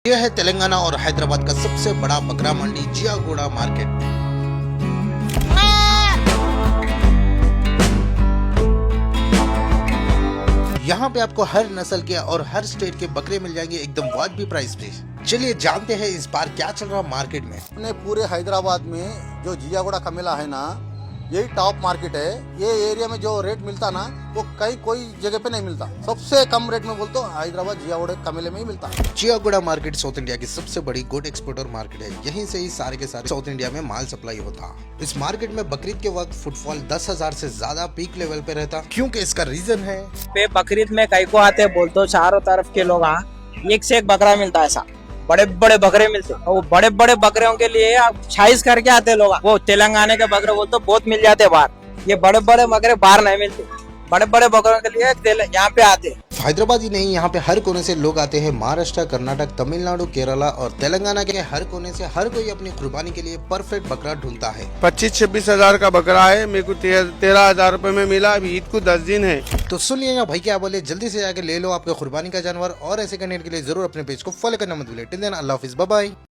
यह है तेलंगाना और हैदराबाद का सबसे बड़ा बकरा मंडी जियागुड़ा मार्केट। यहाँ पे आपको हर नस्ल के और हर स्टेट के बकरे मिल जाएंगे एकदम वाजिबी प्राइस पे। चलिए जानते हैं इस बार क्या चल रहा मार्केट में। अपने पूरे हैदराबाद में जो जियागुड़ा कमेला है ना, यही टॉप मार्केट है। ये एरिया में जो रेट मिलता ना, वो कहीं कोई जगह पे नहीं मिलता। सबसे कम रेट में बोलते हैदराबाद जियागुड़ा कमेले में ही मिलता है। जियागुड़ा मार्केट साउथ इंडिया की सबसे बड़ी गोट एक्सपोर्टर मार्केट है। यहीं से ही सारे के सारे साउथ इंडिया में माल सप्लाई होता। इस मार्केट में बकरीद के वक्त फुटफॉल 10,000 से ज्यादा पीक लेवल पे रहता, क्योंकि इसका रीजन है पे बकरीद में कई को आते बोलते चारों तरफ के लोग एक से एक बकरा मिलता है। ऐसा बड़े बड़े बकरे मिलते हैं। वो बड़े बड़े बकरियों के लिए आप छाइस करके आते हैं लोग। वो तेलंगाना के बकरे बोलते बहुत मिल जाते बाहर। ये बड़े बड़े बकरे बाहर नहीं मिलते। बड़े बड़े बकरों के लिए यहाँ पे आते हैं। हैदराबाद ही नहीं, यहाँ पे हर कोने से लोग आते हैं। महाराष्ट्र, कर्नाटक, तमिलनाडु, केरला और तेलंगाना के हर कोने से हर कोई अपनी कुर्बानी के लिए परफेक्ट बकरा ढूंढता है। 25-26 हजार का बकरा है। मेरे को 13,000 रुपए में मिला। अभी ईद को 10 दिन है। तो सुन लिया भाई क्या बोले, जल्दी से जाके ले लो आपके कुर्बानी का जानवर। और ऐसे करने के लिए जरूर अपने पेज को फॉलो करना मत भूलिए। टिल देन अल्लाह हाफिज, बाय बाय।